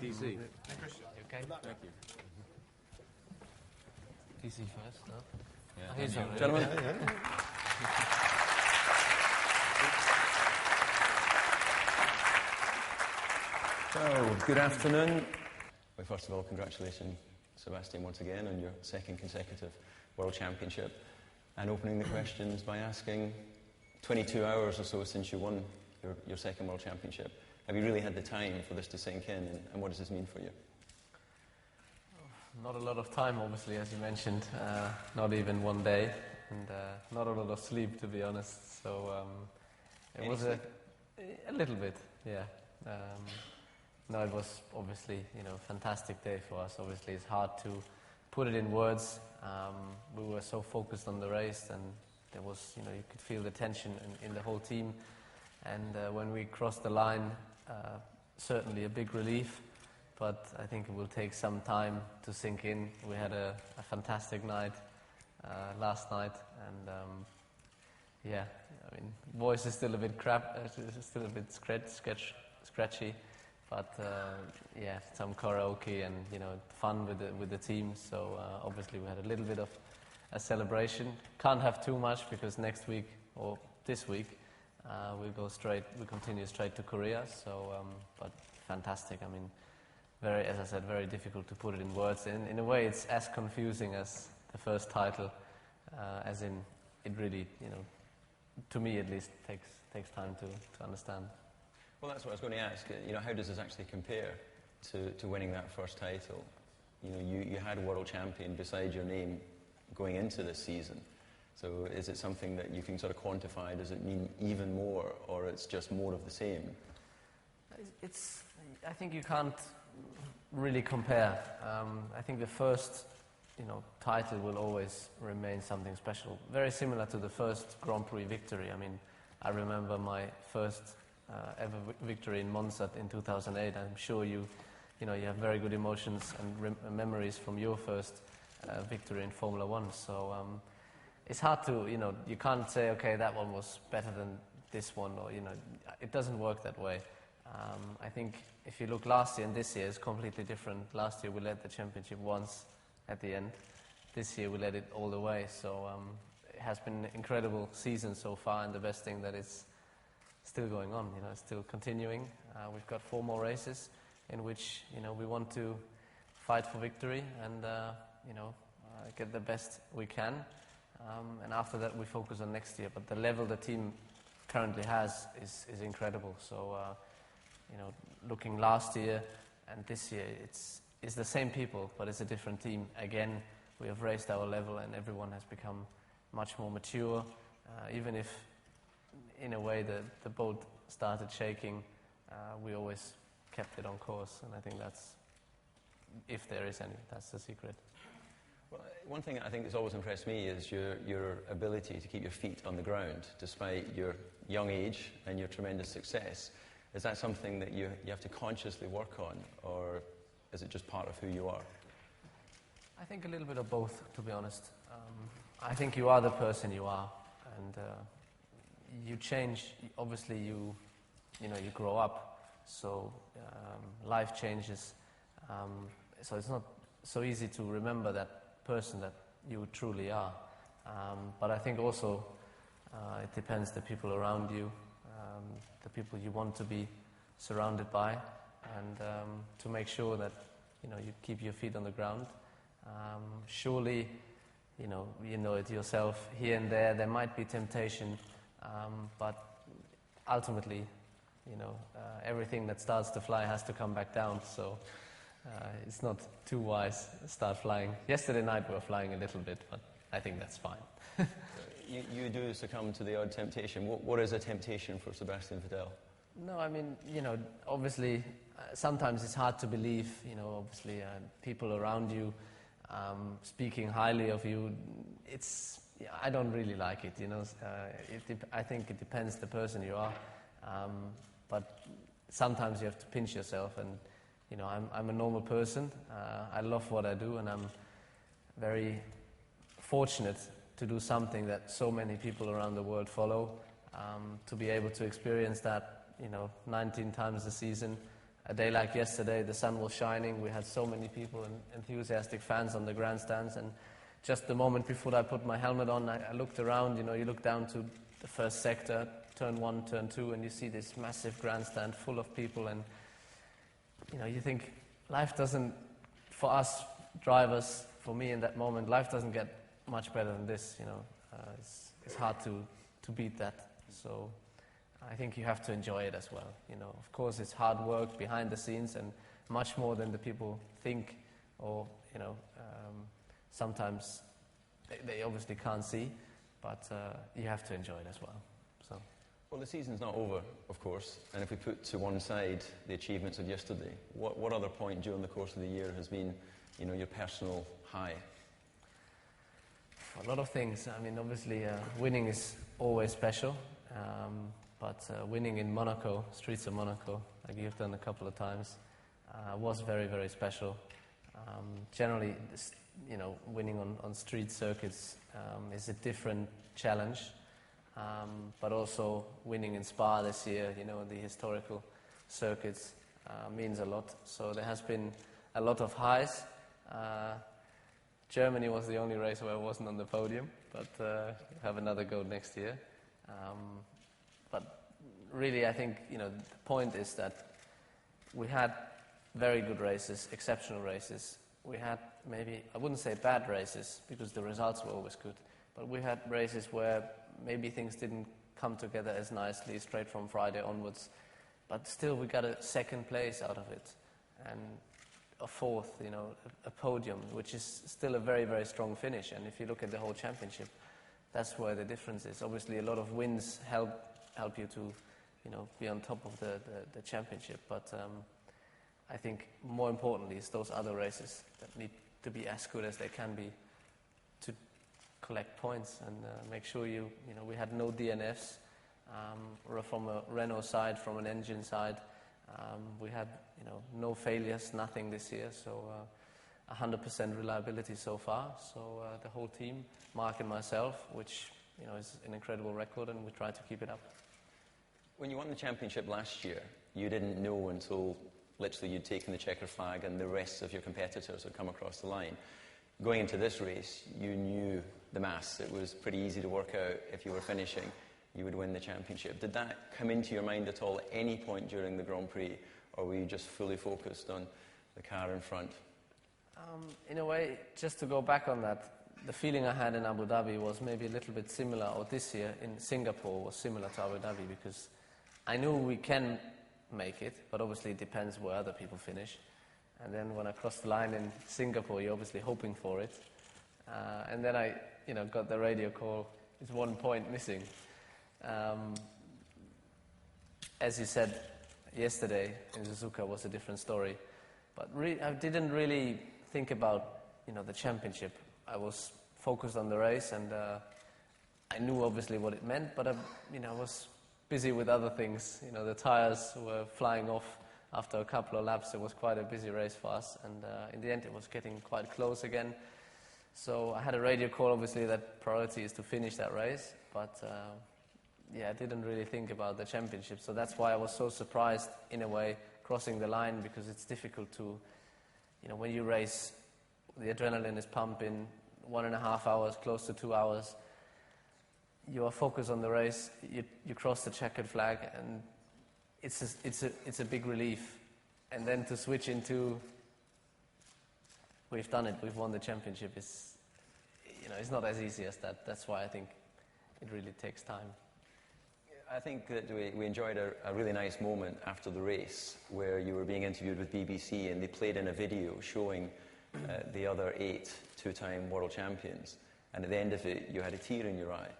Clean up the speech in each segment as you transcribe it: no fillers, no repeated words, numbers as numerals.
DC. Okay. Thank you. DC first, no? Yeah. Here's your Gentlemen. So, good afternoon. Well, first of all, congratulations, Sebastian, once again on your second consecutive World Championship. And opening the questions by asking, 22 hours or so since you won your second World Championship, have you really had the time for this to sink in, and what does this mean for you? Not a lot of time, obviously, as you mentioned. Not even one day, and not a lot of sleep, to be honest. So it was a little bit, yeah. No, it was obviously, a fantastic day for us. Obviously, it's hard to put it in words. We were so focused on the race, and there was, you could feel the tension in the whole team. And when we crossed the line, certainly a big relief. But I think it will take some time to sink in. We had a fantastic night last night, and voice is still a bit still a bit scratchy. But some karaoke and fun with the team. So obviously we had a little bit of a celebration. Can't have too much because next week or this week we continue straight to Korea. So but fantastic. I mean, as I said, very difficult to put it in words. In a way, it's as confusing as the first title, as in it really, to me at least, takes time to understand. Well, that's what I was going to ask. How does this actually compare to winning that first title? You had a world champion beside your name going into this season. So is it something that you can sort of quantify? Does it mean even more, or it's just more of the same? I think you can't really compare. I think the first, title will always remain something special. Very similar to the first Grand Prix victory. I mean, I remember my first ever victory in Monza in 2008. I'm sure you have very good emotions and memories from your first victory in Formula One. So it's hard to, you can't say, okay, that one was better than this one, or it doesn't work that way. I think if you look last year and this year, it's completely different. Last year we led the championship once at the end. This year we led it all the way. So it has been an incredible season so far, and the best thing that it's still going on, it's still continuing. We've got 4 more races in which, we want to fight for victory and, get the best we can. And after that, we focus on next year. But the level the team currently has is incredible. So, looking last year and this year, it's the same people, but it's a different team. Again, we have raised our level and everyone has become much more mature, even if in a way the boat started shaking, we always kept it on course, and I think that's, if there is any, that's the secret. Well, one thing I think that's always impressed me is your ability to keep your feet on the ground despite your young age and your tremendous success. Is that something that you have to consciously work on, or is it just part of who you are? I think a little bit of both, to be honest. I think you are the person you are, and you change. Obviously, you grow up, so life changes. So it's not so easy to remember that person that you truly are. But I think also it depends the people around you, the people you want to be surrounded by, and to make sure that you keep your feet on the ground. Surely, you know it yourself. Here and there might be temptation, but ultimately, everything that starts to fly has to come back down. So it's not too wise to start flying. Yesterday night we were flying a little bit, but I think that's fine. You do succumb to the odd temptation. What is a temptation for Sebastian Vettel? No, I mean, obviously, sometimes it's hard to believe, obviously, people around you speaking highly of you. I don't really like it, I think it depends the person you are. But sometimes you have to pinch yourself, and, I'm a normal person. I love what I do, and I'm very fortunate to do something that so many people around the world follow, to be able to experience that, 19 times a season, a day like yesterday, the sun was shining, we had so many people and enthusiastic fans on the grandstands, and just the moment before I put my helmet on, I looked around, you look down to the first sector, turn 1, turn 2, and you see this massive grandstand full of people, and you think life doesn't, for us drivers, for me in that moment, life doesn't get much better than this, it's hard to beat that. So I think you have to enjoy it as well. Of course, it's hard work behind the scenes and much more than the people think, or sometimes they obviously can't see, but you have to enjoy it as well. So. Well, the season's not over, of course, and if we put to one side the achievements of yesterday, what other point during the course of the year has been, your personal high? A lot of things. I mean, obviously, winning is always special, but winning in Monaco, streets of Monaco, like you've done a couple of times, was very, very special. Generally, winning on street circuits is a different challenge, but also winning in Spa this year, the historical circuits, means a lot. So there has been a lot of highs. Germany was the only race where I wasn't on the podium, but have another go next year. But really, I think, the point is that we had very good races, exceptional races. We had maybe, I wouldn't say bad races, because the results were always good, but we had races where maybe things didn't come together as nicely straight from Friday onwards, but still we got a second place out of it, and a fourth, a podium, which is still a very, very strong finish. And if you look at the whole championship, that's where the difference is. Obviously, a lot of wins help you to, be on top of the championship. But I think more importantly is those other races that need to be as good as they can be to collect points and make sure we had no DNFs from a Renault side, from an engine side. We had, no failures, nothing this year, so 100% reliability so far. So the whole team, Mark and myself, which is an incredible record, and we try to keep it up. When you won the championship last year, you didn't know until literally you'd taken the checker flag and the rest of your competitors had come across the line. Going into this race, you knew the maths. It was pretty easy to work out if you were finishing, you would win the championship. Did that come into your mind at all at any point during the Grand Prix, or were you just fully focused on the car in front? In a way, just to go back on that, the feeling I had in Abu Dhabi was maybe a little bit similar, or this year in Singapore was similar to Abu Dhabi, because I knew we can make it, but obviously it depends where other people finish. And then when I crossed the line in Singapore, you're obviously hoping for it. And then I, got the radio call, it's 1 point missing. As you said, yesterday in Suzuka was a different story. But I didn't really think about, the championship. I was focused on the race, and I knew obviously what it meant, but I was busy with other things. The tires were flying off after a couple of laps. It was quite a busy race for us, and in the end it was getting quite close again. So I had a radio call, obviously, that priority is to finish that race, but I didn't really think about the championship. So that's why I was so surprised, in a way, crossing the line, because it's difficult to, when you race, the adrenaline is pumping, 1.5 hours, close to 2 hours. You are focused on the race, you cross the checkered flag, and it's a big relief. And then to switch into, we've done it, we've won the championship, it's not as easy as that. That's why I think it really takes time. I think that we enjoyed a really nice moment after the race where you were being interviewed with BBC, and they played in a video showing the other 8 two-time world champions, and at the end of it you had a tear in your eye.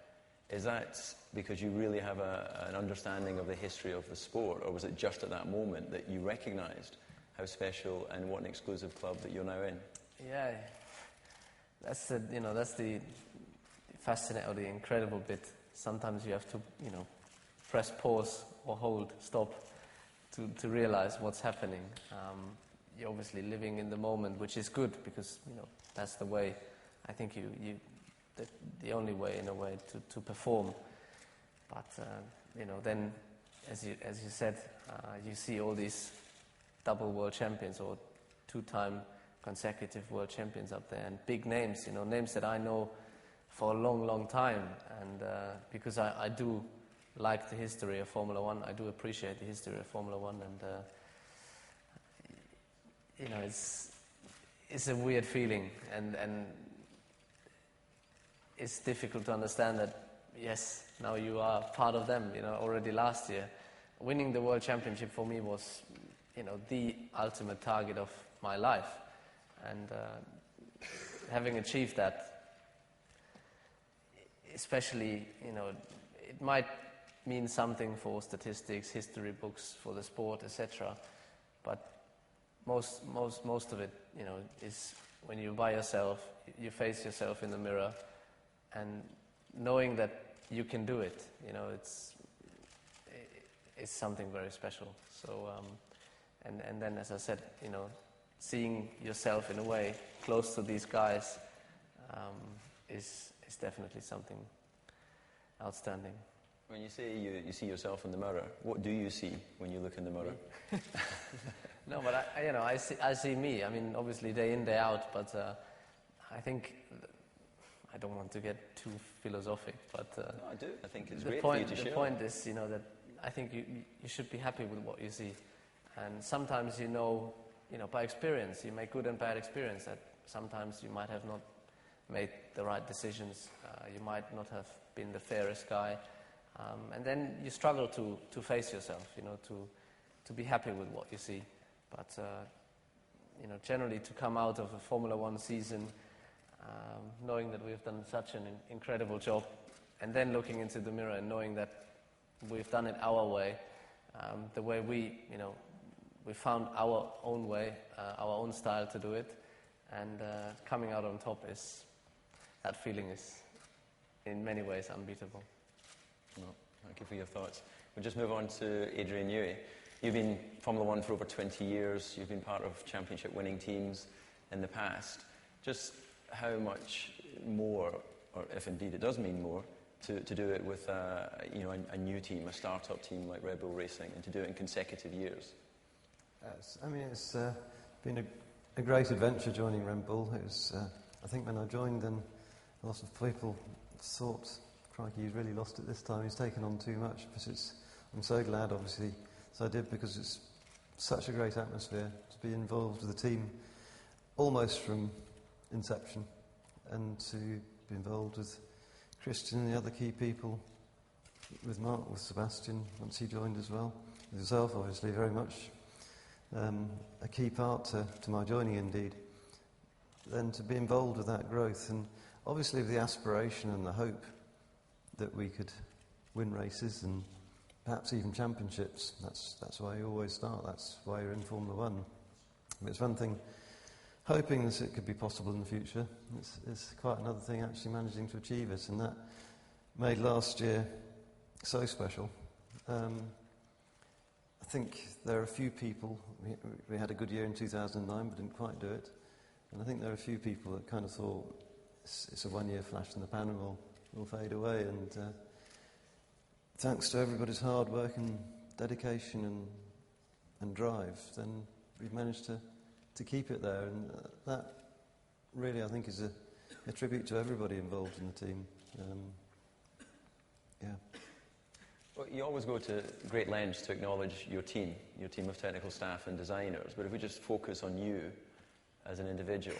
Is that because you really have an understanding of the history of the sport, or was it just at that moment that you recognised how special and what an exclusive club that you're now in? Yeah, that's the fascinating or the incredible bit. Sometimes you have to press pause or hold stop to realise what's happening. You're obviously living in the moment, which is good, because that's the way. I think the only way, in a way, to perform. But then, as you said, you see all these double world champions or 2-time consecutive world champions up there, and big names, names that I know for a long, long time. And because I do like the history of Formula One, I do appreciate the history of Formula One, and it's a weird feeling, and it's difficult to understand that, yes, now you are part of them. Already last year, winning the World Championship for me was, the ultimate target of my life. And having achieved that, especially, it might mean something for statistics, history books, for the sport, etc. But most of it, is when you're by yourself, you face yourself in the mirror, and knowing that you can do it, it's something very special. So, and then, as I said, seeing yourself in a way close to these guys is definitely something outstanding. When you say you see yourself in the mirror, what do you see when you look in the mirror? No, but I see me. I mean, obviously day in, day out, but I think, I don't want to get too philosophic, but no, I do. I think it's great for you to share. The point is, that I think you should be happy with what you see, and sometimes by experience, you make good and bad experience, that sometimes you might have not made the right decisions, you might not have been the fairest guy, and then you struggle to face yourself, to be happy with what you see. But generally, to come out of a Formula One season, knowing that we've done such an incredible job, and then looking into the mirror and knowing that we've done it our way, the way we found our own way, our own style to do it, and coming out on top, that feeling is in many ways unbeatable. Well, thank you for your thoughts. We'll just move on to Adrian Newey. You've been Formula One for over 20 years. You've been part of championship winning teams in the past. Just how much more, or if indeed it does mean more, to do it with a new team, a start-up team like Red Bull Racing, and to do it in consecutive years? It's been a great adventure joining Red Bull. It was, I think when I joined, then a lot of people thought, crikey, he's really lost it this time, he's taken on too much. But I'm so glad, obviously, as I did, because it's such a great atmosphere to be involved with the team almost from inception, and to be involved with Christian and the other key people, with Mark, with Sebastian, once he joined as well, with yourself, obviously, very much a key part to my joining, indeed. Then to be involved with that growth, and obviously with the aspiration and the hope that we could win races and perhaps even championships. That's why you always start, that's why you're in Formula One. But it's one thing hoping that it could be possible in the future. It's quite another thing actually managing to achieve it, and that made last year so special. I think there are a few people, we had a good year in 2009 but didn't quite do it, and I think there are a few people that kind of thought it's a one-year flash in the pan and we'll fade away, and thanks to everybody's hard work and dedication and drive, then we've managed to keep it there, and that really I think is a tribute to everybody involved in the team. Yeah. Well, you always go to great lengths to acknowledge your team of technical staff and designers, but if we just focus on you as an individual,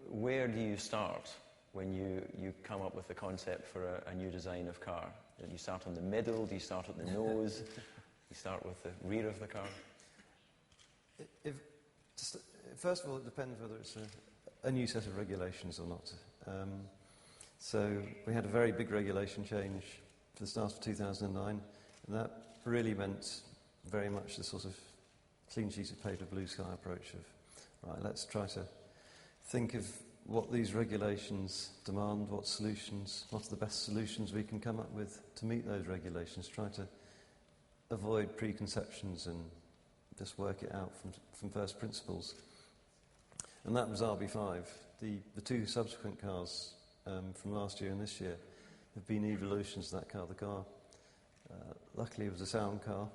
where do you start when you come up with the concept for a new design of car? Do you start on the middle? Do you start at the nose? Do you start with the rear of the car? First of all, it depends whether it's a new set of regulations or not. So we had a very big regulation change for the start of 2009, and that really meant very much the sort of clean sheet of paper, blue sky approach of, right, let's try to think of what these regulations demand, what are the best solutions we can come up with to meet those regulations, try to avoid preconceptions and just work it out from first principles. And that was RB5. The two subsequent cars from last year and this year have been evolutions of that car. The car, luckily, was a sound car,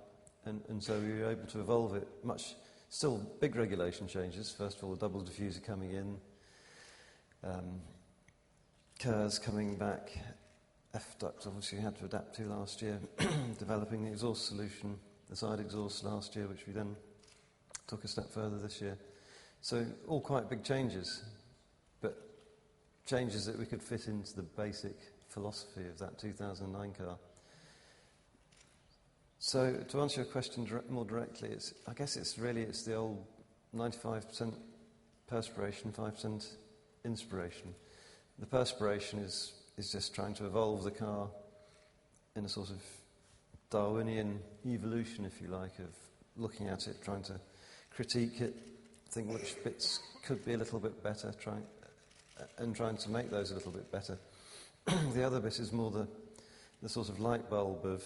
and so we were able to evolve it much Still big regulation changes. First of all, the double diffuser coming in, KERS coming back, F-duct obviously we had to adapt to last year, developing the exhaust solution, the side exhaust last year, which we then took a step further this year. So all quite big changes, but changes that we could fit into the basic philosophy of that 2009 car. So to answer your question more directly, I guess it's the old 95% perspiration, 5% inspiration. The perspiration is just trying to evolve the car in a sort of Darwinian evolution, if you like, of looking at it, trying to critique it, think which bits could be a little bit better, trying to make those a little bit better. The other bit is more the sort of light bulb of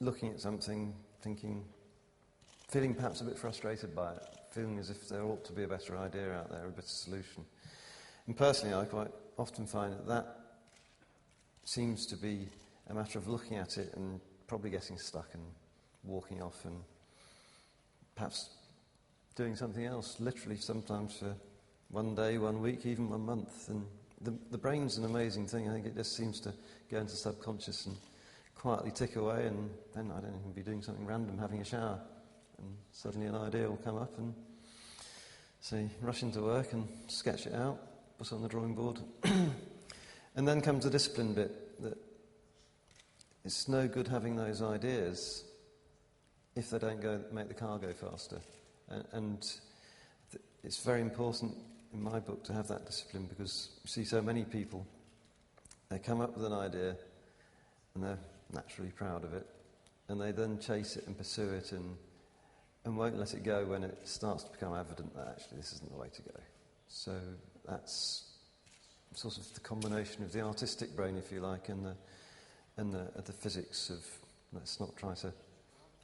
looking at something, thinking, feeling perhaps a bit frustrated by it, feeling as if there ought to be a better idea out there, a better solution. And personally, I quite often find that seems to be a matter of looking at it and probably getting stuck and walking off and perhaps doing something else, literally sometimes for one day, 1 week, even 1 month. And the brain's an amazing thing. I think it just seems to go into subconscious and quietly tick away, and then I don't even be doing something random, having a shower, and suddenly an idea will come up, and say, rush into work and sketch it out, put it on the drawing board. And then comes the discipline bit, that it's no good having those ideas if they don't make the car go faster. And it's very important in my book to have that discipline, because you see so many people, they come up with an idea and they're naturally proud of it, and they then chase it and pursue it and won't let it go when it starts to become evident that actually this isn't the way to go. So that's sort of the combination of the artistic brain, if you like, and the physics of, let's not try to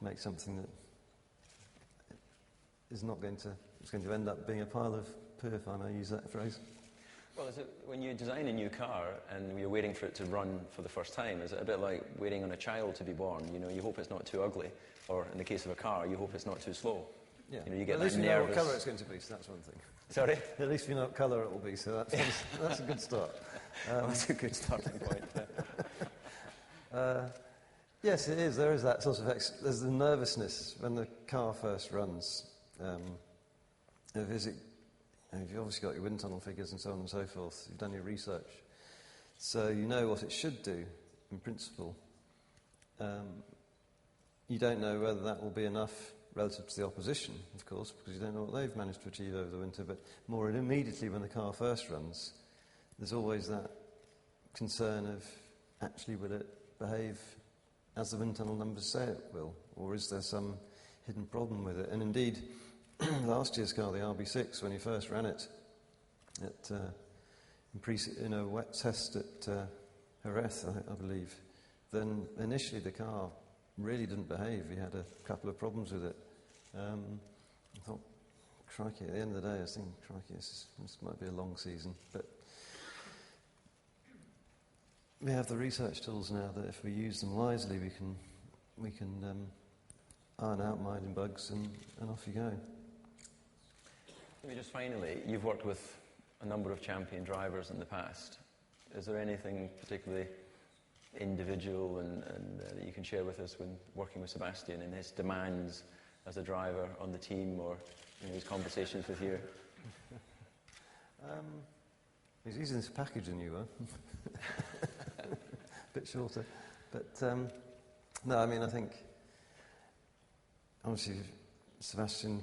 make something that is going to end up being a pile of poo, if I may use that phrase. Well, is it, when you design a new car and you're waiting for it to run for the first time, is it a bit like waiting on a child to be born? You know, you hope it's not too ugly, or in the case of a car, you hope it's not too slow. Yeah. You know, you get at least that we know what nervous... colour it's going to be, so that's one thing. Sorry? At least we know what colour it will be, so that's a good start. Well, that's a good starting point. Yes, it is. There is that sort of... there's the nervousness when the car first runs. You've obviously got your wind tunnel figures and so on and so forth. You've done your research. So you know what it should do, in principle. You don't know whether that will be enough relative to the opposition, of course, because you don't know what they've managed to achieve over the winter. But more immediately when the car first runs, there's always that concern of, actually, will it behave as the wind tunnel numbers say it will? Or is there some hidden problem with it? And indeed, last year's car, the RB6, when he first ran it in a wet test at Jerez, I believe, then initially the car really didn't behave. He had a couple of problems with it. I thought, crikey, at the end of the day I was thinking, crikey, this might be a long season. But we have the research tools now that if we use them wisely, we can iron out minor bugs and off you go. Maybe just finally, you've worked with a number of champion drivers in the past. Is there anything particularly individual and that you can share with us when working with Sebastian and his demands as a driver on the team, or his conversations with you? He's using this package than you were. A bit shorter. But no, I mean, I think obviously Sebastian,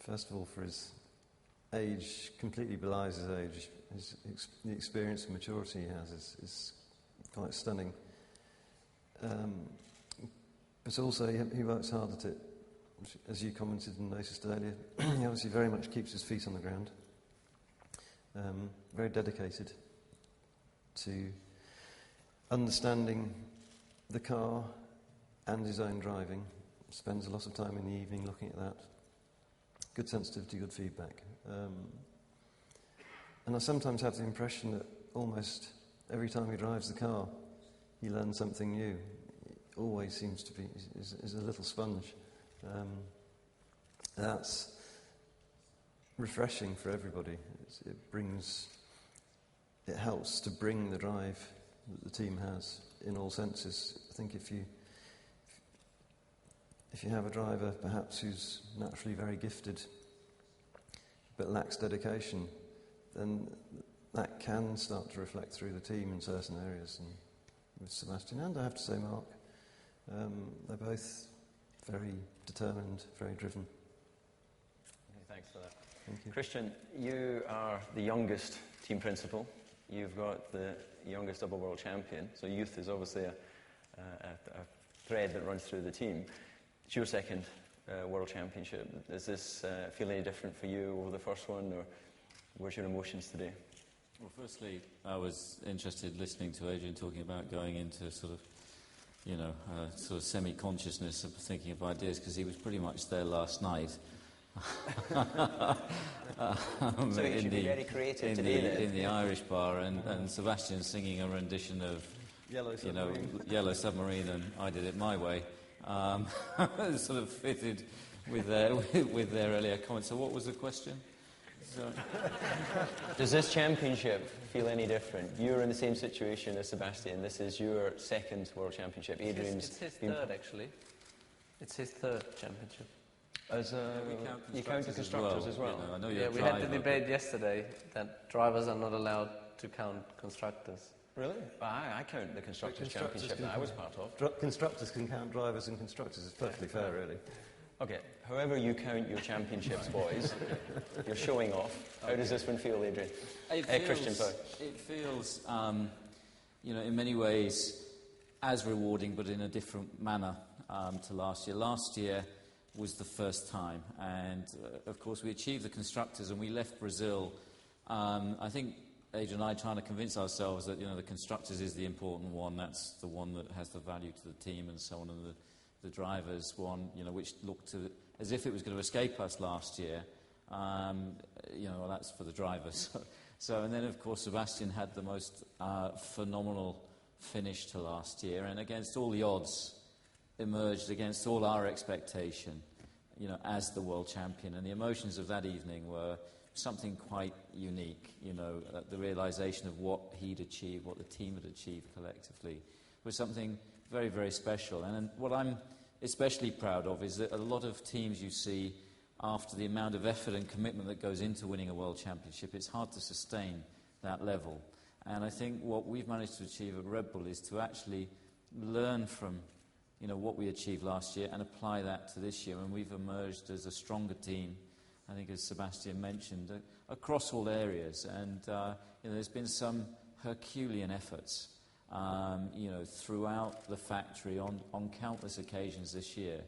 first of all, for his age, completely belies his age. The experience and maturity he has is quite stunning. But also he works hard at it, as you commented and noticed earlier. He obviously very much keeps his feet on the ground. Very dedicated to understanding the car and his own driving. Spends a lot of time in the evening looking at that. Good sensitivity, good feedback. And I sometimes have the impression that almost every time he drives the car, he learns something new. He always seems to be, is a little sponge. That's refreshing for everybody. It helps to bring the drive that the team has in all senses. I think if you have a driver perhaps who's naturally very gifted but lacks dedication, then that can start to reflect through the team in certain areas. And with Sebastian and I have to say Mark, they're both very determined, very driven. Okay, thanks for that. Thank you. Christian, you are the youngest team principal. You've got the youngest double world champion, so youth is obviously a thread that runs through the team. It's your second world championship. Does this feel any different for you over the first one, or where's your emotions today? Well, firstly, I was interested listening to Adrian talking about going into sort of, sort of semi-consciousness of thinking of ideas, because he was pretty much there last night. So you should be very creative today, in the Irish bar, and Sebastian singing a rendition of Yellow Submarine, and I did it my way. Sort of fitted with their earlier comments. So what was the question? Does this championship feel any different? You're in the same situation as Sebastian. This is your second world championship. Adrian's it's his third, actually. It's his third championship. You count the constructors as well? I know we had the debate yesterday that drivers are not allowed to count constructors. Really? I count the constructors championship that I was part of. Constructors can count drivers and constructors. It's perfectly fair, really. Okay, however you count your championships, boys, you're showing off. How does this one feel, Adrian? Christian, sorry. It feels, in many ways as rewarding, but in a different manner to last year. Last year was the first time, and of course we achieved the constructors, and we left Brazil. I think Adrian and I trying to convince ourselves that the constructors is the important one. That's the one that has the value to the team and so on, and the drivers one, which looked as if it was going to escape us last year. Well, that's for the drivers. So, and then of course Sebastian had the most phenomenal finish to last year, and against all the odds, emerged against all our expectation, as the world champion. And the emotions of that evening were something quite unique. The realisation of what he'd achieved, what the team had achieved collectively, was something very, very special. And what I'm especially proud of is that a lot of teams you see, after the amount of effort and commitment that goes into winning a world championship, it's hard to sustain that level. And I think what we've managed to achieve at Red Bull is to actually learn from what we achieved last year and apply that to this year. And we've emerged as a stronger team, I think, as Sebastian mentioned, across all areas. And there's been some Herculean efforts throughout the factory on countless occasions this year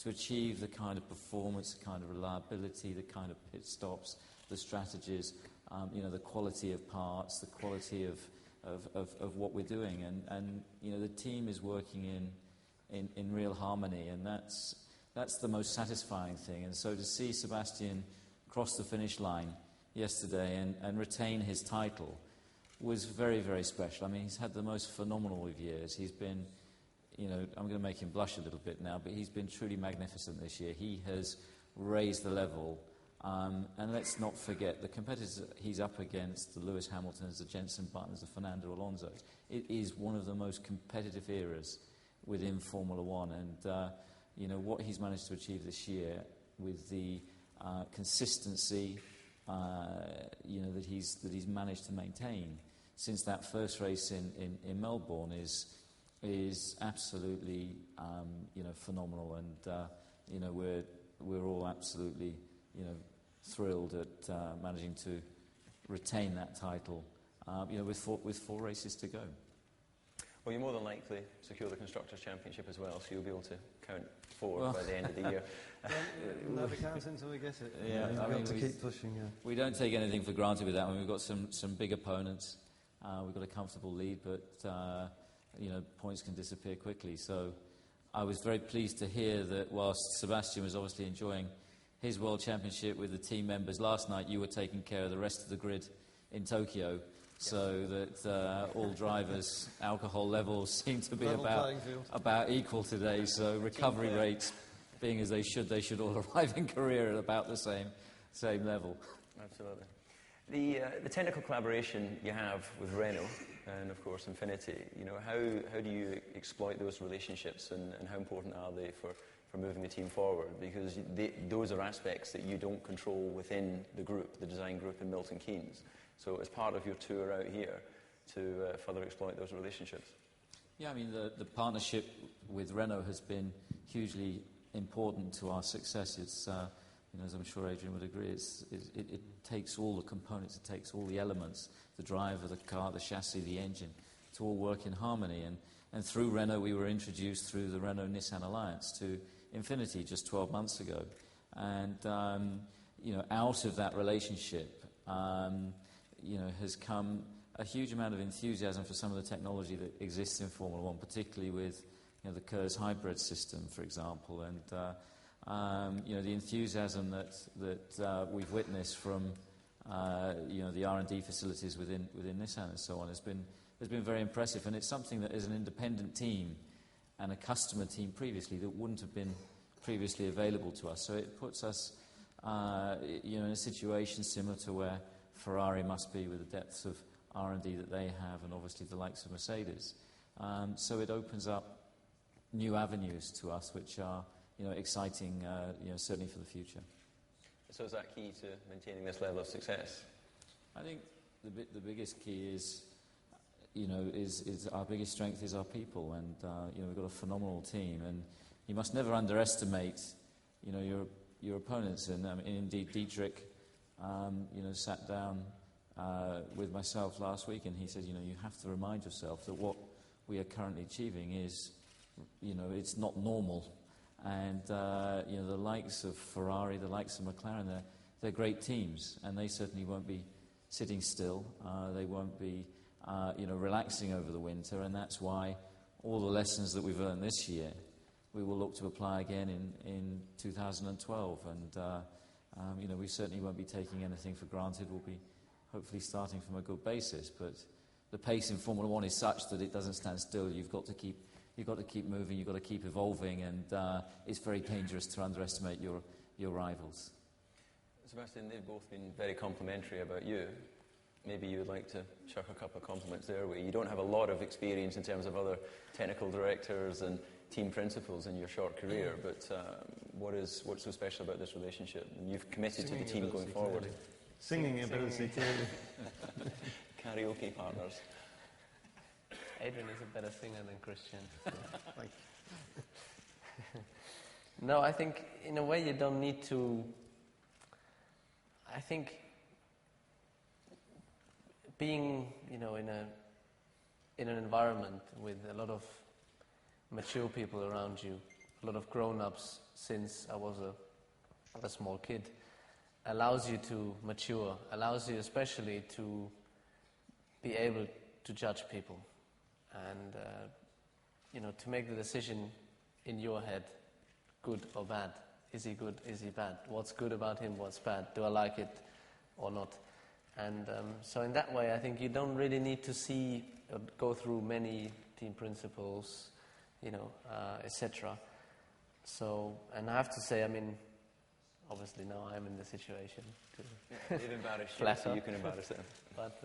to achieve the kind of performance, the kind of reliability, the kind of pit stops, the strategies, the quality of parts, the quality of what we're doing. And the team is working in real harmony, and that's the most satisfying thing. And so to see Sebastian cross the finish line yesterday and retain his title was very, very special. I mean, he's had the most phenomenal of years. He's been, I'm going to make him blush a little bit now, but he's been truly magnificent this year. He has raised the level. And let's not forget the competitors he's up against, the Lewis Hamiltons, the Jenson Buttons, the Fernando Alonsos. It is one of the most competitive eras within Formula One. And, what he's managed to achieve this year with the consistency, that he's managed to maintain since that first race in Melbourne is absolutely, phenomenal. And, we're all absolutely, thrilled at managing to retain that title, with four races to go. Well, you more than likely secure the Constructors' Championship as well, so you'll be able to count 4 by the end of the year. We'll never count until we get it. Yeah, we've got to keep pushing. Yeah. We don't take anything for granted with that one. We've got some big opponents. We've got a comfortable lead, but points can disappear quickly. So I was very pleased to hear that whilst Sebastian was obviously enjoying his World Championship with the team members last night, you were taking care of the rest of the grid in Tokyo, so that all drivers' alcohol levels seem to be about equal today. So recovery rates being as they should all arrive in career at about the same level. Absolutely. The technical collaboration you have with Renault and, of course, Infiniti, how do you exploit those relationships and how important are they for moving the team forward? Because those are aspects that you don't control within the group, the design group in Milton Keynes. So as part of your tour out here to further exploit those relationships. Yeah, I mean, the partnership with Renault has been hugely important to our success. It's, as I'm sure Adrian would agree, it takes all the components, it takes all the elements, the driver, the car, the chassis, the engine, to all work in harmony. And through Renault, we were introduced through the Renault-Nissan Alliance to Infiniti just 12 months ago. And, out of that relationship, has come a huge amount of enthusiasm for some of the technology that exists in Formula One, particularly with the KERS hybrid system, for example. And the enthusiasm that we've witnessed from the R&D facilities within Nissan and so on has been very impressive. And it's something that as an independent team and a customer team previously that wouldn't have been previously available to us. So it puts us in a situation similar to where Ferrari must be with the depths of R&D that they have, and obviously the likes of Mercedes. So it opens up new avenues to us, which are exciting, certainly for the future. So is that key to maintaining this level of success? I think the biggest key is our biggest strength is our people, and we've got a phenomenal team, and you must never underestimate, your opponents. And indeed, Dietrich, sat down with myself last week, and he said, you have to remind yourself that what we are currently achieving is, it's not normal. And, the likes of Ferrari, the likes of McLaren, they're great teams, and they certainly won't be sitting still. They won't be, relaxing over the winter, and that's why all the lessons that we've learned this year, we will look to apply again in 2012. And, we certainly won't be taking anything for granted. We'll be hopefully starting from a good basis, but the pace in Formula One is such that it doesn't stand still. You've got to keep moving, you've got to keep evolving, and it's very dangerous to underestimate your rivals. Sebastian, they've both been very complimentary about you. Maybe you would like to chuck a couple of compliments their way. You don't have a lot of experience in terms of other technical directors and team principals in your short career, but what's so special about this relationship? And you've committed to the team going forward. Clearly. Singing ability, clearly. Karaoke partners. Adrian is a better singer than Christian. No, I think in a way you don't need to. I think being, in an environment with a lot of mature people around you, a lot of grown-ups since I was a small kid, allows you to mature, allows you especially to be able to judge people and, to make the decision in your head, good or bad. Is he good? Is he bad? What's good about him? What's bad? Do I like it or not? And so in that way, I think you don't really need to go through many team principles, etc. So, and I have to say, obviously now I'm in the situation to They've embarrassed you, so you can embarrass them. But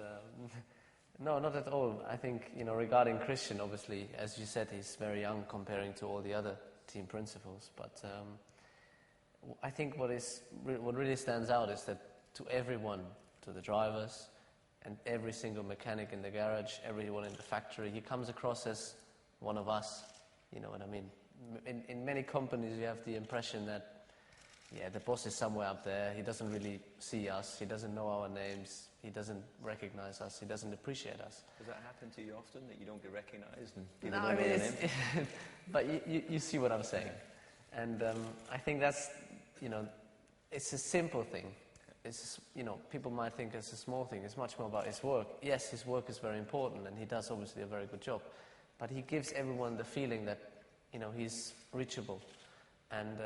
no, not at all. I think, regarding Christian, obviously, as you said, he's very young comparing to all the other team principals. But I think what really stands out is that to everyone, to the drivers and every single mechanic in the garage, everyone in the factory, he comes across as one of us. You know what I mean? In many companies, you have the impression that, the boss is somewhere up there. He doesn't really see us. He doesn't know our names. He doesn't recognize us. He doesn't appreciate us. Does that happen to you often, that you don't get recognized and people don't know your name? But you see what I'm saying. And I think that's, it's a simple thing. It's, people might think it's a small thing. It's much more about his work. Yes, his work is very important, and he does obviously a very good job. But he gives everyone the feeling that, he's reachable. And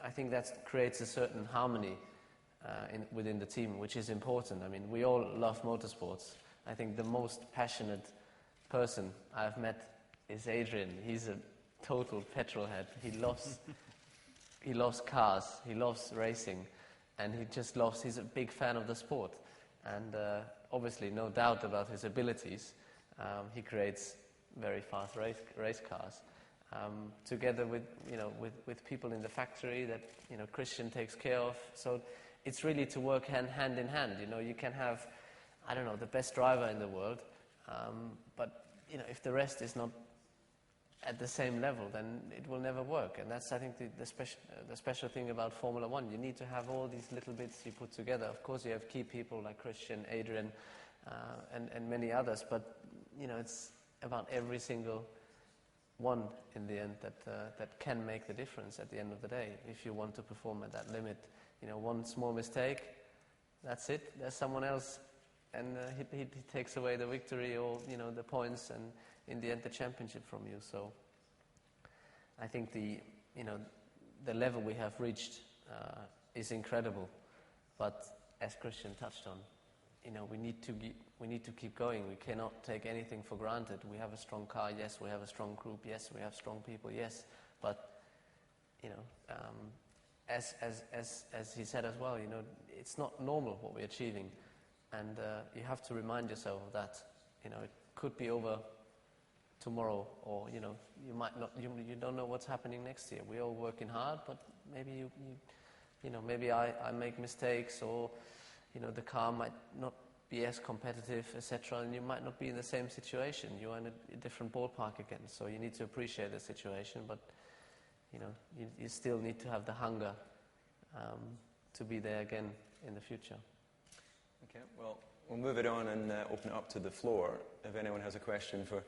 I think that creates a certain harmony within the team, which is important. We all love motorsports. I think the most passionate person I've met is Adrian. He's a total petrol head. He loves he loves cars, he loves racing, and he's a big fan of the sport. And obviously, no doubt about his abilities. He creates very fast race cars. Together with people in the factory that Christian takes care of. So it's really to work hand in hand. You can have, I don't know, the best driver in the world, but if the rest is not at the same level, then it will never work. And that's, I think, the special thing about Formula One. You need to have all these little bits you put together. Of course, you have key people like Christian, Adrian, and many others, but it's about every single one in the end that can make the difference at the end of the day. If you want to perform at that limit, one small mistake, that's it. There's someone else, and he takes away the victory or the points, and in the end the championship from you. So I think the level we have reached is incredible. But as Christian touched on, we need to keep going. We cannot take anything for granted. We have a strong car, yes. We have a strong group, yes. We have strong people, yes. But as he said as well, it's not normal what we're achieving, and you have to remind yourself of that. It could be over tomorrow, or you might not. You don't know what's happening next year. We're all working hard, but maybe maybe I make mistakes, or the car might not be as competitive, etc., and you might not be in the same situation. You are in a different ballpark again, so you need to appreciate the situation, but you still need to have the hunger to be there again in the future. Okay, well, we'll move it on and open it up to the floor. If anyone has a question for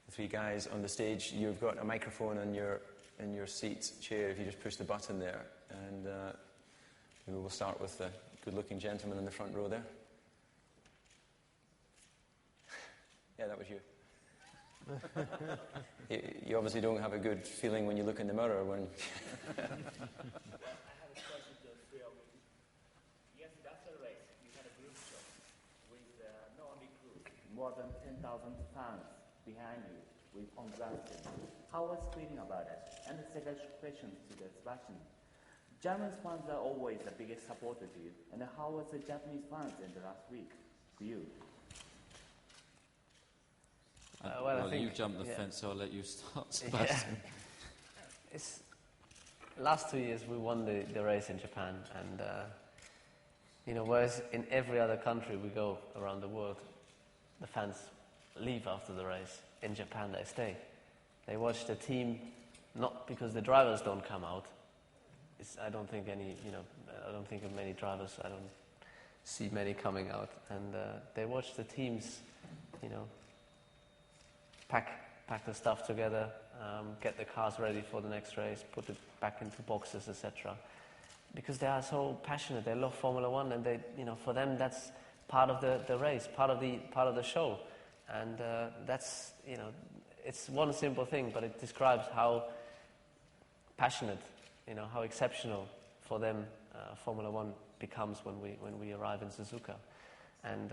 the three guys on the stage, you've got a microphone in your seat chair if you just push the button there, and we will start with the good-looking gentleman in the front row there. Yeah, that was you. You obviously don't have a good feeling when you look in the mirror when... I have a question to the three of you. Yesterday after the race, you had a group shot with not only crew, more than 10,000 fans behind you on grandstand. How was feeling about it? And the second question to the Sebastian. German fans are always the biggest supporter to you. And how was the Japanese fans in the last week for you? I think you jumped the fence, so I'll let you start, Sebastian. Yeah. Last 2 years we won the race in Japan, and whereas in every other country we go around the world, the fans leave after the race. In Japan they stay. They watch the team, not because the drivers don't come out. I don't think of many drivers. I don't see many coming out, and they watch the teams, pack the stuff together, get the cars ready for the next race, put it back into boxes, etc. Because they are so passionate. They love Formula One, and they, for them that's part of the race, part of the show, and that's it's one simple thing, but it describes how passionate, how exceptional for them Formula One becomes when we arrive in Suzuka, and.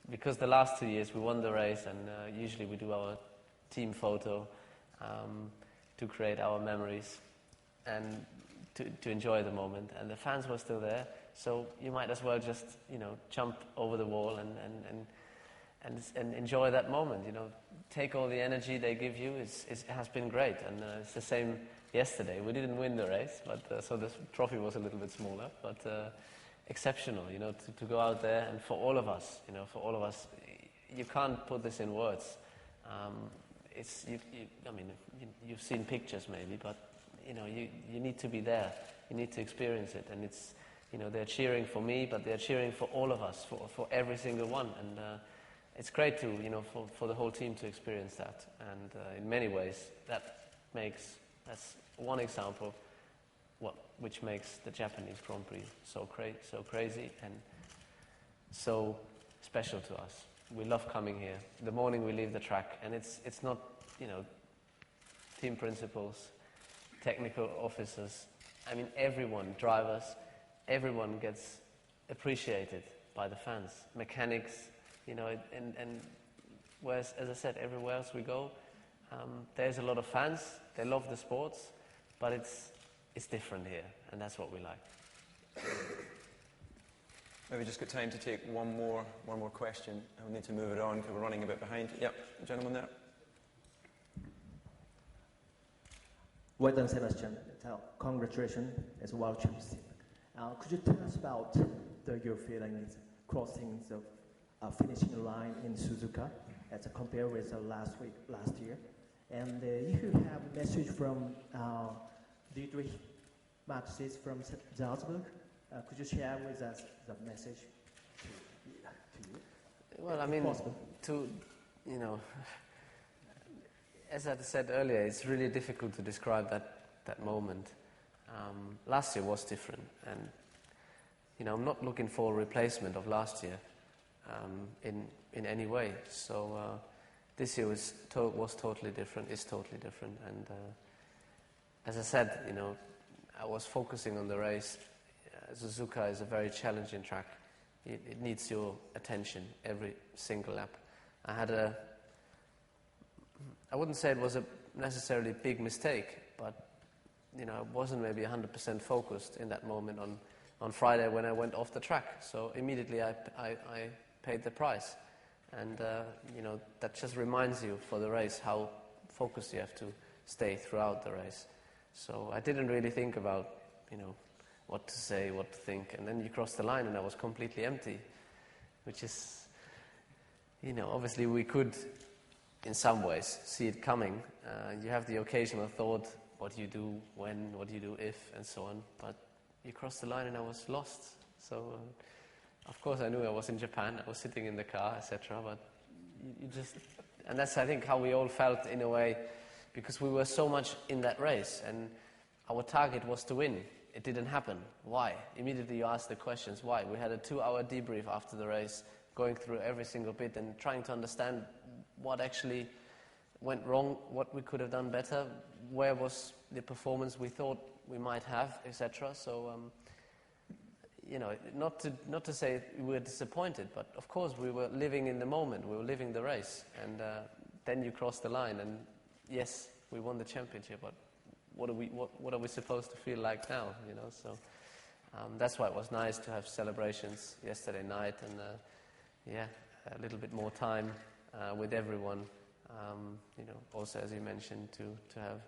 Because the last 2 years we won the race, and usually we do our team photo to create our memories and to enjoy the moment. And the fans were still there, so you might as well just jump over the wall and enjoy that moment. Take all the energy they give you. It has been great, and it's the same yesterday. We didn't win the race, but so the trophy was a little bit smaller, but. Exceptional, to go out there, and for all of us, you can't put this in words. You've seen pictures maybe, but you need to be there. You need to experience it, and it's, they're cheering for me, but they're cheering for all of us, for every single one, and it's great to, for the whole team to experience that, and in many ways that's one example. Which makes the Japanese Grand Prix so crazy and so special to us. We love coming here. The morning we leave the track, and it's not, team principals, technical officers. I mean, everyone, drivers, everyone gets appreciated by the fans. Mechanics, and whereas, as I said, everywhere else we go, there's a lot of fans. They love the sports, but it's different here, and that's what we like. Maybe just got time to take one more question. I'll need to move it on because we're running a bit behind. Yep, gentleman there. Well done, Sebastian Vettel. Congratulations as world champion. Could you tell us about your feelings crossing the finishing line in Suzuka as compared with last year? And if you have a message from Dietrich Mateschitz from Salzburg, could you share with us the message to you? Well, I mean, as I said earlier, it's really difficult to describe that moment. Last year was different, and I'm not looking for a replacement of last year in any way. So this year was totally different. Is totally different, and as I said, I was focusing on the race. Suzuka is a very challenging track. It needs your attention every single lap. I wouldn't say it was a necessarily big mistake, but I wasn't maybe 100% focused in that moment on Friday when I went off the track. So immediately I paid the price, and that just reminds you for the race how focused you have to stay throughout the race. So I didn't really think about what to say, what to think, and then you cross the line and I was completely empty, which is, obviously we could, in some ways, see it coming. You have the occasional thought, what do you do when, what do you do if, and so on, but you cross the line and I was lost. So, of course I knew I was in Japan, I was sitting in the car, etc., but you just, and that's I think how we all felt in a way, because we were so much in that race, and our target was to win. It didn't happen. Why? Immediately you ask the questions, why? We had a 2-hour debrief after the race, going through every single bit and trying to understand what actually went wrong, what we could have done better, where was the performance we thought we might have, etc. So, not to say we were disappointed, but of course we were living in the moment, we were living the race, and then you cross the line, and yes, we won the championship, but what are we supposed to feel like now? So that's why it was nice to have celebrations yesterday night, and a little bit more time with everyone. Also, as you mentioned, to have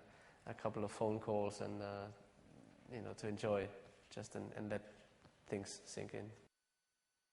a couple of phone calls and to enjoy just and let things sink in.